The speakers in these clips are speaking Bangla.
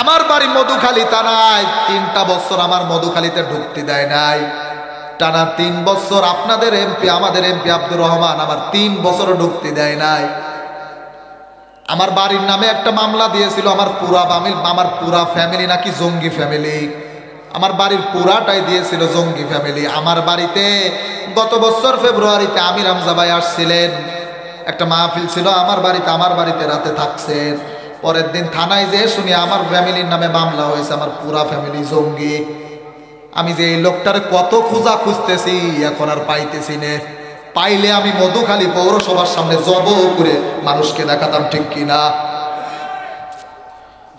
আমার বাড়ি মধুখালী থানায়, 3টা বছর আমার মধুখালীতে ঢুকতে দেয় নাই। টানা 3 বছর আপনাদের এমপি, আমাদের এমপি আব্দুর রহমান আমার 3 বছরও ঢুকতে দেয় নাই। আমার বাড়ির নামে একটা মামলা দিয়েছিল, আমার পুরা ফ্যামিলি নাকি জঙ্গি ফ্যামিলি। আমার বাড়ির পুরাটাই দিয়েছিল জঙ্গি ফ্যামিলি। আমার বাড়িতে গত বছর ফেব্রুয়ারিতে আমির হামজা ভাই আসছিলেন, একটা মাহফিল ছিল আমার বাড়িতে রাতে থাকছেন। পরের দিন থানায় যেয়ে শুনি আমার ফ্যামিলির নামে মামলা হয়েছে, আমার পুরা ফ্যামিলি জঙ্গি। আমি যে এই লোকটার কত খুঁজতেছি, এখন আর পাইতেছি না। পাইলে আমি মধুখালী পৌরসভার সামনে জব করে মানুষকে দেখাতাম, ঠিক কিনা?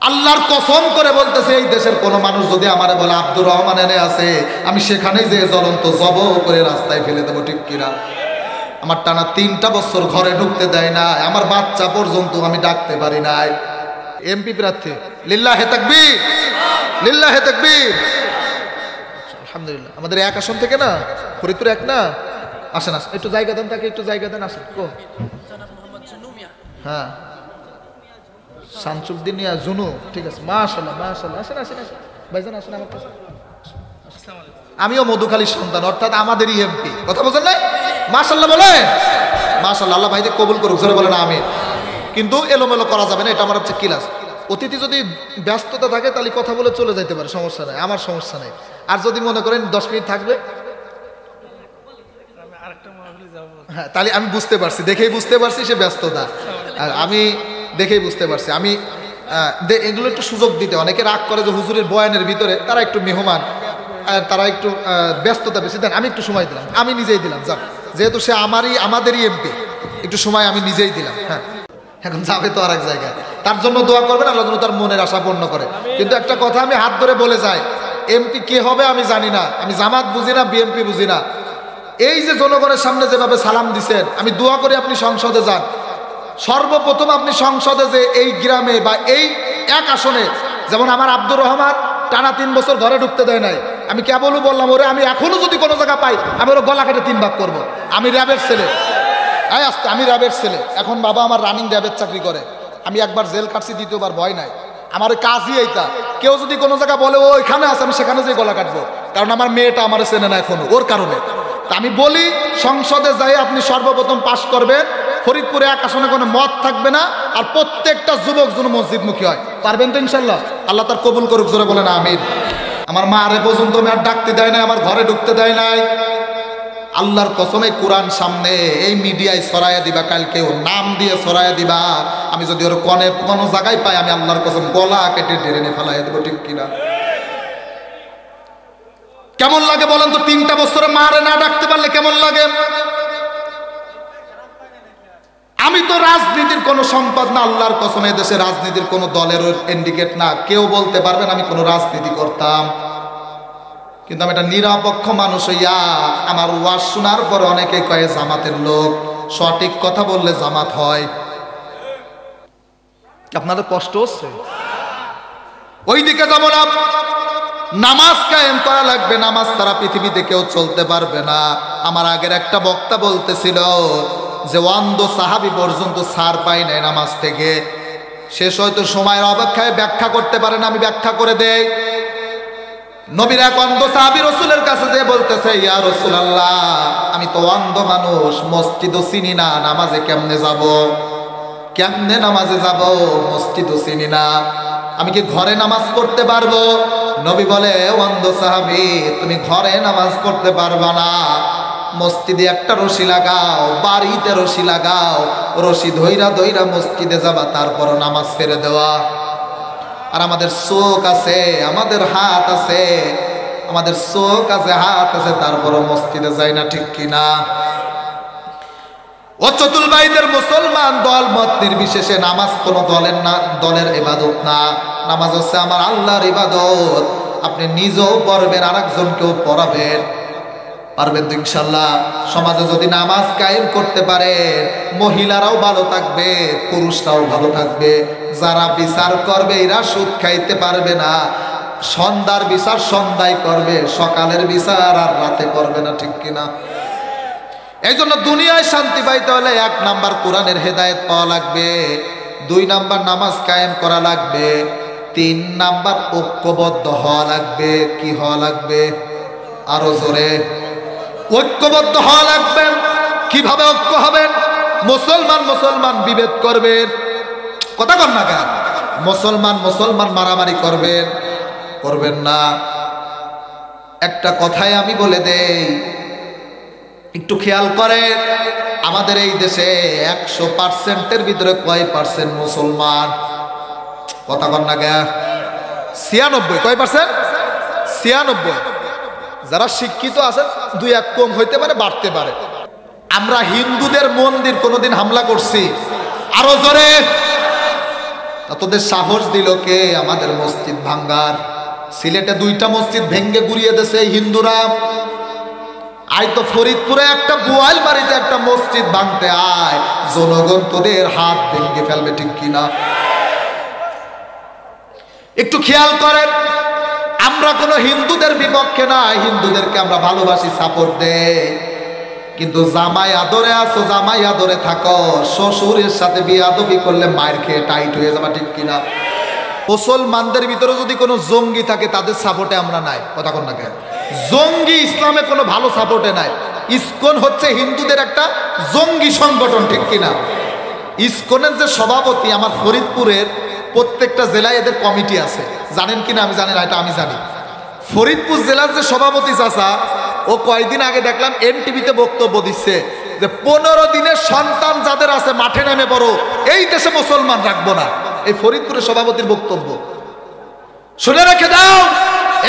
আল্লাহর কসম করে বলতেছে, এই দেশের কোন মানুষ যদি আমারে বলে আব্দুর রহমান এনে আছে, আমি সেখানেই যে জ্বলন্ত জব করে রাস্তায় ফেলে দেবো, ঠিক কিনা? আমার টানা 3টা বছর ঘরে ঢুকতে দেয় না, আমার বাচ্চা পর্যন্ত আমি ডাকতে পারি নাই। এমপি প্রার্থী, লিল্লাহে তাকবীর, লিল্লাহে তাকবীর। আলহামদুলিল্লাহ। আমাদের এক আসন থেকে না, ফরিদপুর 1 না? আসেন আসেন, একটু জায়গা দেন তাকে, একটু জায়গা দেন। আসেন। হ্যাঁ, শামসুদ্দিন মিয়া জুনু, ঠিক আছে, মাশাআল্লাহ মাশাআল্লাহ। আসেন আসেন আসেন ভাইজান, আসেন আমার কাছে। আমিও মধুখালীর সন্তান, অর্থাৎ আমাদেরই এমপি। কথা বলেন না? মাশাআল্লাহ বলে, মাশাআল্লাহ। আল্লাহ ভাইদের কবুল করুক, জোরে বলেন আমিন। কিন্তু এলোমেলো করা যাবে না, এটা আমার হচ্ছে ক্লাস। অতিথি যদি ব্যস্ততা থাকে তাহলে কথা বলে চলে যাইতে পারে, সমস্যা নাই, আমার সমস্যা নাই। আর যদি মনে করেন 10 মিনিট থাকবে, হ্যাঁ, তাহলে আমি বুঝতে পারছি, দেখেই বুঝতে পারছি সে ব্যস্ততা। আর আমি দেখেই বুঝতে পারছি, আমি এগুলো একটু সুযোগ দিতে। অনেকে রাগ করে যে হুজুরের বয়ানের ভিতরে তারা একটু মেহমান, তারা একটু ব্যস্ততা বেশি দেন। আমি একটু সময় দিলাম, আমি নিজেই দিলাম, যাক, যেহেতু সে আমাদেরই এমপি, একটু সময় আমি নিজেই দিলাম। হ্যাঁ, এখন যাবে তো আর এক জায়গায়, তার জন্য দোয়া করবেন, আল্লাহ যেন তার মনের আশা পূর্ণ করে। কিন্তু একটা কথা আমি হাত ধরে বলে যাই, এমপি কে হবে আমি জানি না, আমি জামাত বুঝি না, বিএনপি বুঝি না। এই যে জনগণের সামনে যেভাবে সালাম দিছেন, আমি দোয়া করি আপনি সংসদে যান। সর্বপ্রথম আপনি সংসদে যে এই গ্রামে বা এই এক আসনে, যেমন আমার আব্দুর রহমান টানা 3 বছর ঘরে ঢুকতে দেয় নাই, আমি কেবলও বললাম ওরে আমি এখনো যদি কোনো জায়গা পাই আমি ওর গলা কেটে 3 ভাগ করবো। আমি র্যাবের ছেলে, আমি র্যাবের ছেলে। এখন বাবা আমার রানিং র্যাবের চাকরি করে, আমি একবার জেল কাটছি, দ্বিতীয়বার ভয় নাই। আমার কাজই এইটা, কেউ যদি কোনো জায়গা বলে ও ওইখানে আছে, আমি সেখানে যেয়ে গলা কাটবো, কারণ আমার মেয়েটা আমার চেনে না এখনো, ওর কারণে। তা আমি বলি সংসদে যাই আপনি সর্বপ্রথম পাশ করবেন, ফরিদপুরে 1 আসনে কোনো মত থাকবে না, আর প্রত্যেকটা যুবক যেন মসজিদমুখী হয়। পারবেন তো ইনশাল্লাহ? আল্লাহ তার কবুল করুক, জোরে বলেন আমিন। আমার মা আরে পর্যন্ত আমি আর ডাকতে দেয় নাই, আমার ঘরে ঢুকতে দেয় নাই। আল্লাহর কসমে কোরআন সামনে এই মিডিয়ায় ছড়াইয়া দিবা, কালকেও নাম দিয়ে ছড়াইয়া দিবা। আমি যদি ওর কোনো জায়গায় পাই, আমি আল্লাহর কসম গলা কেটে টেনে ফেলাইয়া দেবো, ঠিক কিনা? কেমন লাগে বলেন তো? 3টা বছরে মারে না ডাকতে পারলে কেমন লাগে? আমি তো রাজনীতির কোনো সম্পদ না, আল্লাহর কসমে দেশে রাজনীতির কোনো দলের ইন্ডিকেট না। কেউ বলতে পারবেন আমি কোনো রাজনীতি করতাম, কিন্তু আমি একটা নিরপেক্ষ মানুষ হইয়া আমার ওয়াজ শোনার পর অনেকে কয়ে জামাতের লোক, সঠিক কথা বললে জামাত হয়। আপনাদের কষ্ট হচ্ছে? ওইদিকে যাব না, নামাজ কায়েম করা লাগবে, নামাজ ছাড়া পৃথিবীতে কেউ চলতে পারবে না। আমার আগের একটা বক্তা বলতেছিল যে অন্ধ সাহাবী পর্যন্ত ছাড় পাই নাই নামাজ থেকে। শেষ হয়তো সময়ের অপেক্ষায় ব্যাখ্যা করতে পারে না, আমি ব্যাখ্যা করে দেই। নবীর এক অন্ধ সাহাবী রাসূলের কাছে যে বলতেছে, ইয়া রাসূলুল্লাহ আমি তো অন্ধ মানুষ, মসজিদও চিনি না, নামাজে কেমনে যাব? কেমনে নামাজে যাব? মসজিদও চিনি না, আমি কি ঘরে নামাজ পড়তে পারবো? নবী বলে, অন্ধ সাহাবী তুমি ঘরে নামাজ পড়তে পারবা না, মসজিদে একটা রশি লাগাও, বাড়িতে রশি লাগাও, রশি ধইরা ধইরা মসজিদে যাবা, তারপরও নামাজ ছেড়ে দেওয়া। আর আমাদের চোখ আছে, আমাদের হাত আছে, আমাদের চোখ আছে, হাত আছে, তারপরও মসজিদে যাই না, ঠিক কিনা? ও চতুর্বাইদের মুসলমান, দল মত নির্বিশেষে নামাজ কোনো দলের ইবাদত না। নামাজ হচ্ছে আমার আল্লাহর ইবাদত। আপনি নিজেও পড়বেন, আর একজনকেও পড়াবেন, পারবেন তো ইনশাল্লাহ? সমাজে যদি নামাজ কায়েম করতে পারে, মহিলারাও ভালো থাকবে, পুরুষরাও ভালো থাকবে। যারা বিচার করবে এরা সুদ খাইতে পারবে না, সন্ধ্যার বিচার সন্ধ্যায় করবে, সকালের বিচার আর রাতে করবে না, ঠিক কিনা? এই জন্য দুনিয়ায় শান্তি পাইতে হলে 1 নাম্বার কোরআনের হেদায়েত পাওয়া লাগবে, 2 নাম্বার নামাজ কায়েম করা লাগবে, তিন নাম্বার ঐক্যবদ্ধ হওয়া লাগবে। কি হওয়া লাগবে? আরো জোরে। ঐক্যবদ্ধ হওয়া লাগবে। কিভাবে ঐক্য হবেন? মুসলমান মুসলমান বিভেদ করবেন, কথা বল না কেন? মুসলমান মুসলমান মারামারি করবেন, করবেন না। একটা কথাই আমি বলে দেই, একটু খেয়াল করেন, আমাদের এই দেশে 100%-এর ভিতরে কয় পার্সেন্ট মুসলমান? কথা বল না কেন? 96। কয় পার্সেন্ট? 96। যারা শিক্ষিত আছে 2-1 কম হইতে পারে, বাড়তে পারে। আমরা হিন্দুদের মন্দির কোনোদিন হামলা করছি? আরো জোরে। তোদের সাহস দিল কে আমাদের মসজিদ ভাঙ্গার? সিলেটে 2টা মসজিদ ভেঙ্গে গুড়িয়ে দিয়েছে হিন্দুরা। আই তো ফরিদপুরে একটা গোয়াল বাড়িতে একটা মসজিদ ভাঙতে আয়, জনগণ তোদের হাত ভেঙ্গে ফেলবে, ঠিক কিনা? একটু খেয়াল করেন, আমরা কোনো হিন্দুদের বিপক্ষে না, হিন্দুদেরকে আমরা ভালোবাসি, সাপোর্ট দেই। কিন্তু জামাই আদরে আছো, জামাই আদরে থাকো, শ্বশুরের সাথে বিয়াদবি করলে মায়ের খেয়ে টাইট হয়ে যাবে, ঠিক কিনা? মুসলমানদের ভিতরে যদি কোনো জঙ্গি থাকে তাদের সাপোর্টে আমরা নাই, কথা কোন না কেন? জঙ্গি ইসলামে কোনো ভালো সাপোর্টে নাই। ইসকন হচ্ছে হিন্দুদের একটা জঙ্গি সংগঠন, ঠিক কিনা? ইসকনের যে সভাপতি, আমার ফরিদপুরের প্রত্যেকটা জেলায় এদের কমিটি আছে, জানেন কিনা আমি জানি না, এটা আমি জানি। ফরিদপুর জেলার যে সভাপতি চাচা, ও কয়েকদিন আগে দেখলাম এনটিভিতে বক্তব্য দিচ্ছে যে 15 দিনের সন্তান যাদের আছে মাঠে নেমে পড়ো, এই দেশে মুসলমান রাখবো না। এই ফরিদপুরের সভাপতির বক্তব্য শুনে রেখে দাও।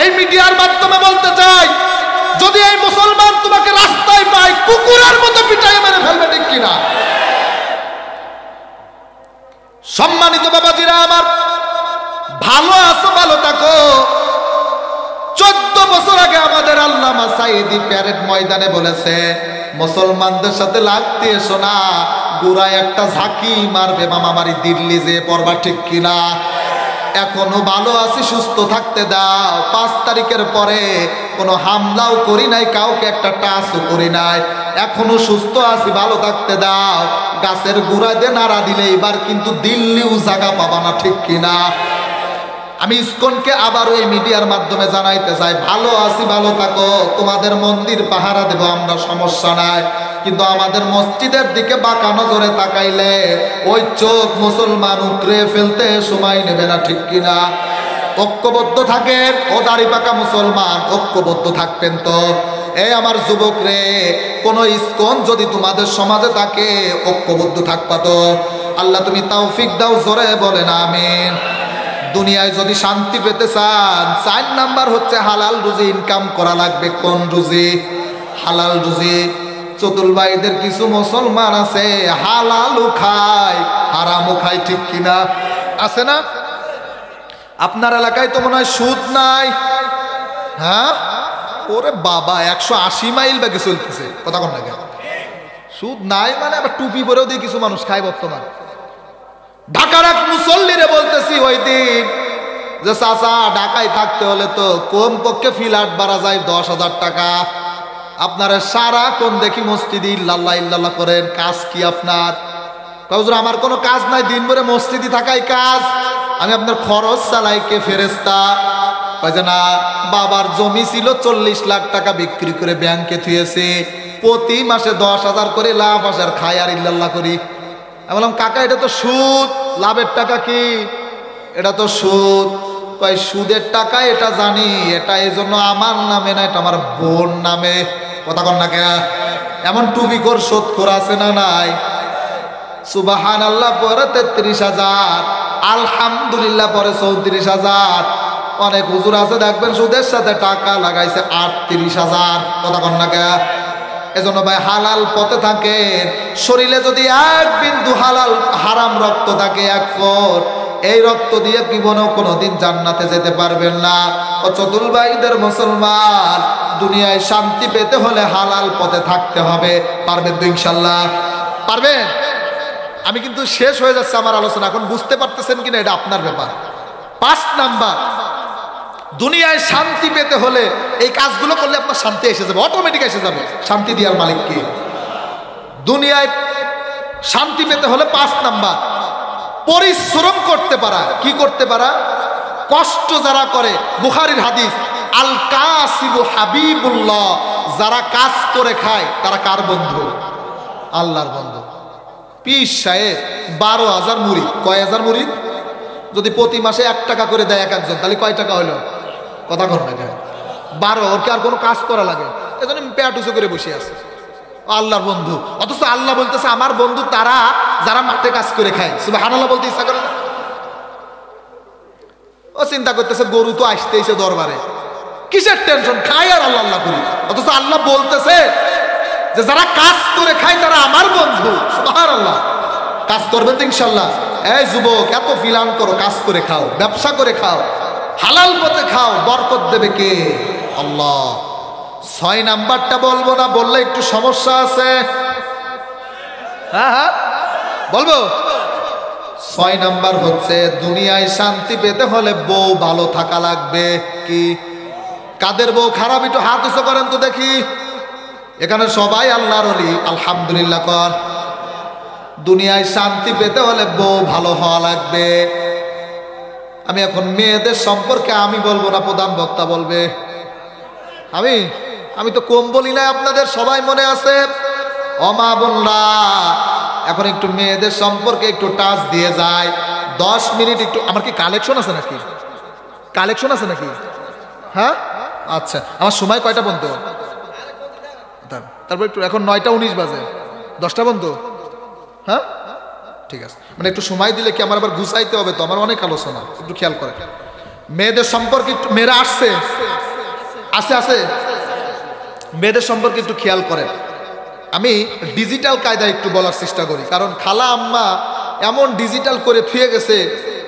এই মিডিয়ার মাধ্যমে বলতে চাই, যদি এই মুসলমান তোমাকে রাস্তায় পায়, কুকুরের মতো পিটাই মেরে ফেলবে, ঠিক কিনা? সম্মানিত বাবাজিরা আমার, ভালো আছো, ভালো থাকো। 14 বছর আগে আমাদের আল্লামা সাইদি প্যারেড ময়দানে বলেছে, মুসলমানদের সাথে লাগতে এসো না, গোড়ায় একটা ঝাঁকি মারবে, মামামারি দিল্লি যে পড়বা, ঠিক কিনা? এখনো ভালো আছি, সুস্থ থাকতে দাও। 5 তারিখের পরে কোনো হামলাও করি নাই, কাউকে একটা টাচও করি নাই, এখনো সুস্থ আছি, ভালো থাকতে দাও। গাছের গোড়া দিয়ে নাড়া দিলে এবার কিন্তু দিল্লিও জায়গা পাবা না, ঠিক কিনা? আমি ইসকনকে আবারও এই মিডিয়ার মাধ্যমে জানাইতে চাই, ভালো আছি, ভালো থাকো, তোমাদের মন্দির পাহারা দেব আমরা, সমস্যা নাই। কিন্তু আমাদের মসজিদের দিকে বাঁকা নজরে তাকাইলে ওই চোখ মুসলমান উতরে ফেলতে সময় নেবে না, ঠিক কিনা? ঐক্যবদ্ধ থাকেন, ও দাড়ি পাকা মুসলমান, ঐক্যবদ্ধ থাকবেন তো। এই আমার যুবক রে, কোন ইসকন যদি তোমাদের সমাজে থাকে, ঐক্যবদ্ধ থাকবা তো। আল্লাহ তুমি তৌফিক দাও, জোরে বলেন আমিন। দুনিয়ায় যদি শান্তি পেতে চান, 4 নাম্বার হচ্ছে হালাল রুজি ইনকাম করা লাগবে। কোন রুজি? হালাল রুজি। চতুলবাইদের কিছু মুসলমান আছে হালালও খায়, হারামও খায়, ঠিক কিনা? আছে না? আপনার এলাকায় তো মনে হয় সুদ নাই, হ্যাঁ? ওরে বাবা, 180 মাইল ব্যাগে চলতেছে, কথা কন না কেন? সুদ নাই মানে আবার টুপি পরেও দিয়ে কিছু মানুষ খায় বর্তমান। ঢাকার এক মুসল্লিরে বলতেছি ওই দিন যে, চাচা ঢাকায় থাকতে হলে তো কমপক্ষে ফ্ল্যাট ভাড়া যায় 10,000 টাকা। আপনারা সারাক্ষণ দেখি মসজিদে ইল্লাল্লাহ ইল্লাল্লাহ করেন, কাজ কি আপনার? হুজুর আমার কোনো কাজ নাই, দিন ভরে মসজিদে থাকাই কাজ, আমি আপনার খরচ চালাই, কে ফেরেশতা? কয় যে না, বাবার জমি ছিল 40 লাখ টাকা বিক্রি করে ব্যাংকে থুয়েছে, প্রতি মাসে 10,000 করে লাভ আসে, আর খাই আর ইল্লাল্লাহ করি। আমি বললাম কাকা এটা তো সুদ, লাভের টাকা কি? এটা তো সুদ। কয় সুদের টাকা এটা জানি, এটা এই জন্য আমার নামে না, এটা আমার বোন নামে, কথা কন না কে? এমন টুপিকর সুদখোর আছে না নাই? সুবহানাল্লাহ পরে 33,000, আলহামদুলিল্লাহ পরে 34,000। অনেক হুজুর আছে দেখবেন সুদের সাথে টাকা লাগাইছে 38,000, কথা কন না কে? এজন্য ভাই হালাল পথে থাকেন। শরীরে যদি 1 বিন্দু হালাল হারাম রক্ত থাকে 1 ফোঁট, এই রক্ত দিয়ে জীবনেও কোনোদিন জান্নাতে যেতে পারবেন না। ও চতুলবাইদের মুসলমান, দুনিয়ায় শান্তি পেতে হলে হালাল পথে থাকতে হবে। পারবেন তো ইনশাল্লাহ? পারবেন? আমি কিন্তু শেষ হয়ে যাচ্ছে আমার আলোচনা, এখন বুঝতে পারতেছেন কিনা এটা আপনার ব্যাপার। 5 নাম্বার, দুনিয়ায় শান্তি পেতে হলে এই কাজগুলো করলে আপনার শান্তি এসে যাবে, অটোমেটিক এসে যাবে। শান্তি দেওয়ার মালিক কে? দুনিয়ায় শান্তি পেতে হলে 5 নাম্বার, পরিশ্রম করতে পারা। কি করতে পারা? কষ্ট যারা করে, বুখারীর হাদিস, আল কাসিবু হাবিবুল্লাহ, যারা কাজ করে খায় তারা কার বন্ধু? আল্লাহর বন্ধু। পীর সাহেব 12,000 মুরিদ, কয় হাজার মুরিদ? যদি প্রতি মাসে 1 টাকা করে দেয় এক একজন, তাহলে কয় টাকা হলো? কথা কর না কেন? 12। ওর কি আর কোনো কাজ করা লাগে? এজন্য পেট উঁচু করে বসে আছে, আল্লাহর বন্ধু। অথচ আল্লাহ বলতেছে আমার বন্ধু তারা যারা মাঠে কাজ করে খায়। সুবহানাল্লাহ বলতে ইচ্ছা করে না? ও চিন্তা করতেছে গরু তো আসতেইছে দরবারে, কিসের টেনশন, খাই আর আল্লাহ আল্লাহ করি। অথচ আল্লাহ বলতেছে যে যারা কাজ করে খায় তারা আমার বন্ধু। সুবহানাল্লাহ। কাজ করবেন তো ইনশাআল্লাহ? এই যুবক, এত ফিলান করো, কাজ করে খাও, ব্যবসা করে খাও, হালাল পথে খাও, বরকত দেবে কে? আল্লাহ। 6 নাম্বারটা বলবো না, বললে একটু সমস্যা আছে। হ্যাঁ হ্যাঁ বলবো। 6 নাম্বার হচ্ছে দুনিয়ায় শান্তি পেতে হলে বউ ভালো থাকা লাগবে। কি? কাদের বউ খারাপ? একটু হাত উঁচু করেন তো দেখি। এখানে সবাই আল্লাহর ওলি, আলহামদুলিল্লাহ কর। দুনিয়ায় শান্তি পেতে হলে বউ ভালো হওয়া লাগবে। আমি এখন মেয়েদের সম্পর্কে আমি বলবো না, প্রধান বক্তা বলবে। আমি তো কম বলি না, আপনাদের সবাই মনে আছে। অমা বোনরা, এখন একটু মেয়েদের সম্পর্কে একটু টাচ দিয়ে যায়। 10 মিনিট একটু। আমার কি কালেকশন আছে নাকি? কালেকশন আছে নাকি? হ্যাঁ আচ্ছা। আমার সময় কয়টা বন্ধ? তারপর একটু, এখন 9টা 19 বাজে, 10টা বন্ধ। হ্যাঁ ঠিক আছে। মানে একটু সময় দিলে কি আমার আবার গুছাইতে হবে তো, আমার অনেক আলোচনা, একটু খেয়াল করে। মেয়েদের সম্পর্কে একটু, মেয়েরা আসছে, আছে আছে, মেয়েদের সম্পর্কে একটু খেয়াল করেন। আমি ডিজিটাল কায়দায় একটু বলার চেষ্টা করি, কারণ খালা আম্মা এমন ডিজিটাল করে থুয়ে গেছে,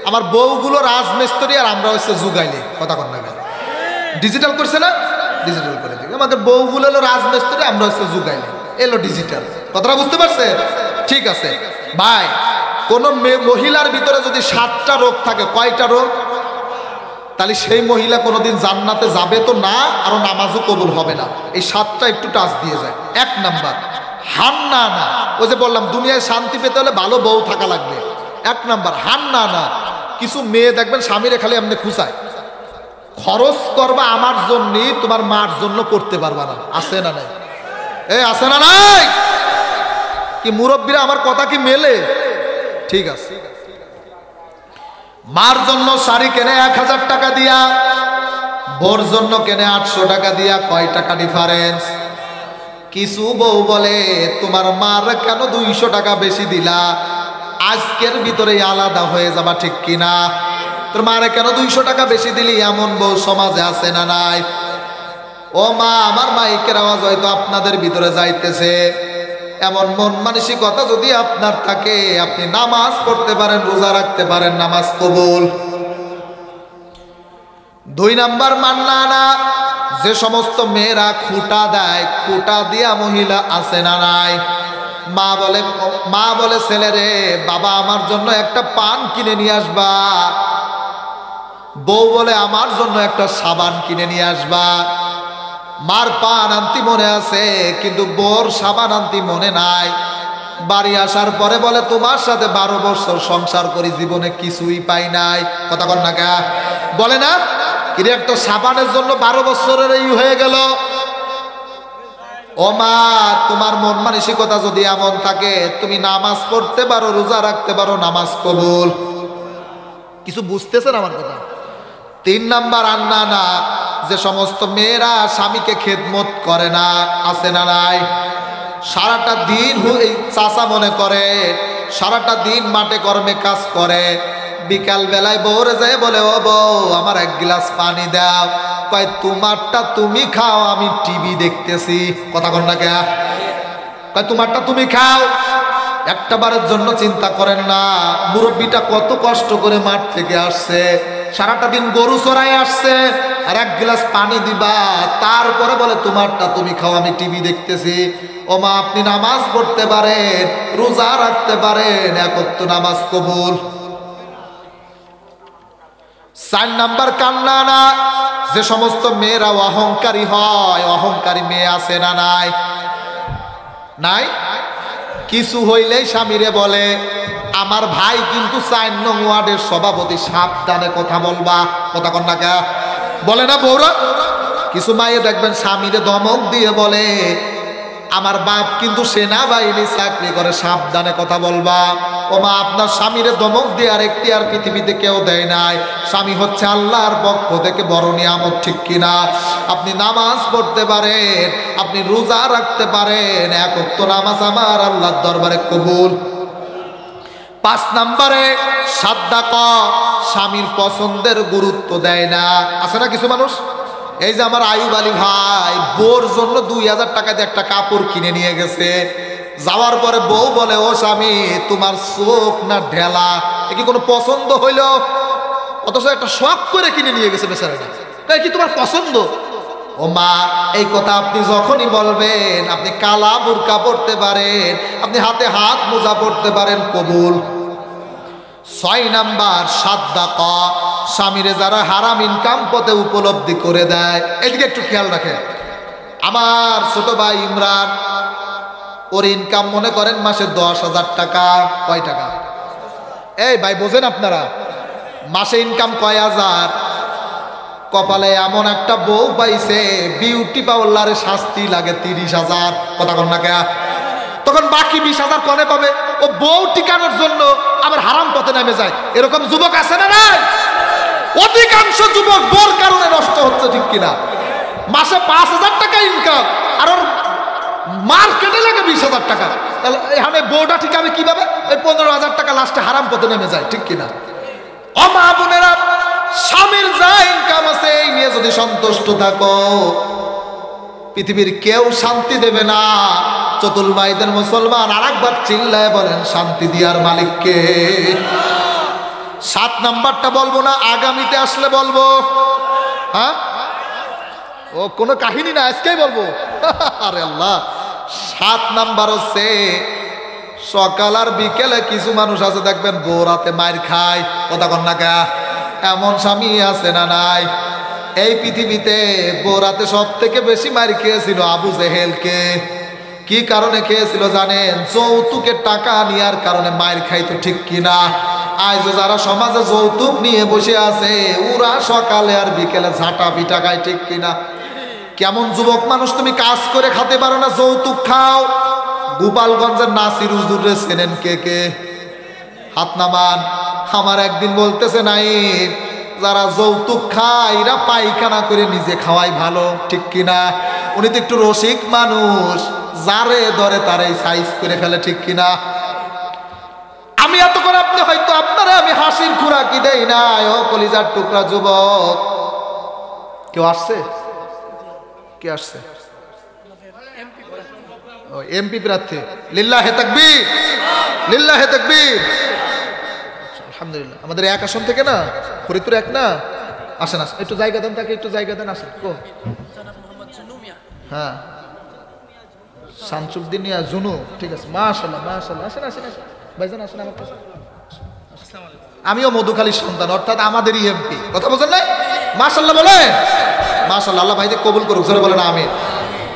আমার বউগুলো রাজমিস্ত্রি আর আমরা হচ্ছে যুগাইলে। কথা কন না কেন? ডিজিটাল করছে না? ডিজিটাল করে দিই। আমাদের বউগুলো হলো রাজমিস্ত্রি, আমরা হচ্ছে যুগাইলে, এলো ডিজিটাল। কথাটা বুঝতে পারছে? ঠিক আছে ভাই। কোন মহিলার ভিতরে যদি 7টা রোগ থাকে, কয়টা রোগ? তাহলে সেই মহিলা কোনোদিন জান্নাতে যাবে তো না, আর নামাজও কবুল হবে না। এই 7টা একটু টাচ দিয়ে যায়। 1 নাম্বার হান্না না। ওই যে বললাম দুনিয়ায় শান্তি পেতে হলে ভালো বউ থাকা লাগবে। 1 নাম্বার হান্না না। কিছু মেয়ে দেখবেন স্বামীরে খালি এমনি খুঁচায়, খরচ করবা আমার জন্য, তোমার মার জন্য করতে পারবা না। আছে না নাই? আছে না নাই? কি মুরব্বীরা আমার কথা কি মেলে? ঠিক আছে। মার জন্য শাড়ি কেনে 1000 টাকা দিয়া, বোর জন্য কেনে 800 টাকা দিয়া। কয় টাকা ডিফারেন্স? কিছু বউ বলে তোমার মার কেন 200 টাকা বেশি দিলা, আজকের ভিতরে আলাদা হয়ে যাবা, ঠিক কিনা? তোর মারে কেন 200 টাকা বেশি দিলি, এমন বউ সমাজে আছে না নাই? ও মা, আমার মাইকের আওয়াজ হয়তো আপনাদের ভিতরে যাইতেছে। এমন মন মানসিকতা যদি আপনার থাকে, আপনি নামাজ পড়তে পারেন, রোজা রাখতে পারেন, নামাজ কবুল। 2 নাম্বার মান্না না। যে সমস্ত মেয়েরা খুঁটা দেয়, খুঁটা দিয়া মহিলা আছে না নাই? মা বলে ছেলে রে, বাবা আমার জন্য একটা পান কিনে নিয়ে আসবা। বউ বলে আমার জন্য একটা সাবান কিনে নিয়ে আসবা। মার পান আনতি মনে আছে, কিন্তু বোর সাবান আনতি মনে নাই। বাড়ি আসার পরে বলে তোমার সাথে 12 বছর সংসার করি, জীবনে কিছুই পাই নাই। কথা বল না কা? বলে না? কিন্তু একটা সাবানের জন্য 12 বছরের এই হয়ে গেল। ও মা, তোমার মন মানসিকতা যদি এমন থাকে, তুমি নামাজ পড়তে পারো, রোজা রাখতে পারো, নামাজ কবুল। কিছু বুঝতেছেন আমার কথা? 3 নাম্বার আন্না না। যে সমস্ত মেয়েরা স্বামীকে খেদমত করে না, আছে না নাই? সারাটা দিন চাচা মনে করে, সারাটা দিন মাঠে কর্মে কাজ করে, বিকাল বেলায় বউরে যায় বলে ও বউ আমার 1 গ্লাস পানি দাও। কয় তোমারটা তুমি খাও, আমি টিভি দেখতেছি। কথা কন না কে? কয় তোমারটা তুমি খাও। একটা বারের জন্য চিন্তা করেন না, মুরব্বীটা কত কষ্ট করে মাঠ থেকে আসছে, সারাটা দিন গরু চড়াই আসছে, আর 1 গ্লাস পানি দিবা, তারপরে বলে তোমারটা তুমি খাও, আমি টিভি দেখতেছি। ও মা, আপনি নামাজ পড়তে পারেন, রোজা রাখতে পারেন, 1 ওয়াক্ত নামাজ কবুল। 4 নাম্বার কান্না না। যে সমস্ত মেয়েরা অহংকারী হয়, অহংকারী মেয়ে আছে না নাই? নাই? কিছু হইলেই স্বামীরে বলে আমার ভাই কিন্তু 4 নং ওয়ার্ডের সভাপতি, সাবধানে কথা বলবা। কথা কন না কে বলে না বউরা? কিছু মায়ে দেখবেন স্বামীরে ধমক দিয়ে বলে আমার বাপ কিন্তু সেনাবাহিনী চাকরি করে, সাবধানে কথা বলবা। ও মা, আপনার স্বামীরে ধমক দিয়ে আর এখতিয়ার পৃথিবীতে কেউ দেয় নাই। স্বামী হচ্ছে আল্লাহর পক্ষ থেকে বড় নিয়ামত, ঠিক কিনা? আপনি নামাজ পড়তে পারেন, আপনি রোজা রাখতে পারেন, 1 ওয়াক্ত নামাজ আমার আল্লাহর দরবারে কবুল। 5 নম্বরে সাদাকা, স্বামীর পছন্দের গুরুত্ব দেয় না। আছে না কিছু মানুষ? এই যে আমার আয়ুব আলী ভাই বউর জন্য 2000 টাকা দিয়ে একটা কাপড় কিনে নিয়ে গেছে। যাওয়ার পরে বউ বলে ও স্বামী তোমার চোখ না ঢেলা, এ কি কোনো পছন্দ হইল? অথচ একটা শখ করে কিনে নিয়ে গেছে বেচারাটা, তাই কি তোমার পছন্দ? ও মা, এই কথা আপনি যখনই বলবেন, আপনি কালা বুরকা পড়তে পারেন, আপনি হাতে হাত মোজা পড়তে পারেন, কবুল। 6 নাম্বার সাদাকা, স্বামীরে যারা হারাম ইনকাম পথে উপলব্ধি করে দেয়। এদিকে একটু খেয়াল রাখেন। আমার ছোট ভাই ইমরান, ওর ইনকাম মনে করেন মাসে 10,000 টাকা। কয় টাকা? এই ভাই বোঝেন আপনারা, মাসে ইনকাম কয় হাজার? কপালে এমন একটা বউ পাইছে, বিউটি পার্লারে শাস্তি লাগে 30,000। কথা কন না কে? তখন বাকি 20,000 কনে পাবে? ও বউ টিকানোর জন্য আবার হারাম পথে নেমে যায়। এরকম যুবক আছে না নাই? অধিকাংশ যুবক বউর কারণে নষ্ট হচ্ছে, ঠিক কিনা? মাসে 5,000 টাকা ইনকাম আর ওর মার্কেটে লাগে 20,000 টাকা। তাহলে এখানে বউটা ঠিকাবে কিভাবে? এই 15,000 টাকা লাস্টে হারাম পথে নেমে যায়, ঠিক কিনা? ও মা বোনেরা, স্বামীর যা ইনকাম আছে এই নিয়ে যদি সন্তুষ্ট থাকো, পৃথিবীর কেউ শান্তি দেবে না। চতুর্মাইদের মুসলমান আরেকবার চিল্লায় বলেন শান্তি দিয়ার মালিককে। 7 নাম্বারটা বলবো না, আগামীতে আসলে বলবো। হ্যাঁ, ও কোনো কাহিনী না, আজকেই বলবো। আরে আল্লাহ। 7 নাম্বার হচ্ছে সকাল আর বিকেলে কিছু মানুষ আছে দেখবেন বউ রাতে মার খায়। কথা কন না কে? এমন স্বামী আছে না নাই? এই পৃথিবীতে বউ রাতে সব থেকে বেশি মার খেয়েছিল আবু জেহেলকে। কি কারণে খেয়েছিল জানেন? যৌতুকের টাকা নেওয়ার কারণে মার খাইতো, ঠিক কিনা? আজ যারা সমাজে যৌতুক নিয়ে বসে আছে, ওরা সকালে আর বিকেলে ঝাঁটা পিটা খায়, ঠিক কিনা? কেমন যুবক মানুষ তুমি, কাজ করে খেতে পারো না, যৌতুক খাও। গোপালগঞ্জের নাসির হুজুরে চেনেন কে কে? হাত নামান। আমার একদিন বলতেছে নাই, যারা যৌতুক খায় এরা পায়খানা করে নিজে খাওয়াই ভালো, ঠিক কিনা? উনি তো একটু রসিক মানুষ, যারে ধরে তারে সাইজ করে ফেলে, ঠিক কিনা? আমি এত করে আপনি হয়তো আপনারা আমি হাসির খুরাকি দেই না। ও কলিজার টুকরা যুবক, কেউ আসছে? কে আসছে? ও এমপি প্রার্থী। লিল্লাহে তাকবীর, লিল্লাহে তাকবীর। আলহামদুলিল্লাহ। আমাদের 1 আসন থেকে না, ফরিদপুর 1 না? আসেন আসেন, একটু জায়গা দেন তাকে, একটু জায়গা দেন। আসেন। হ্যাঁ, শামসুদ্দিনিয়া জুনু, ঠিক আছে, মাশাআল্লাহ মাশাআল্লাহ। আসেন আসেন আসেন ভাইজান, আসেন আমার কাছে। আমিও মধুখালীর সন্তান, অর্থাৎ আমাদেরই এমপি। কথা বলেন না? মাশাআল্লাহ বলেন। মাশাআল্লাহ, আল্লাহ ভাইদের কবুল করুক, জোরে বলেন আমিন।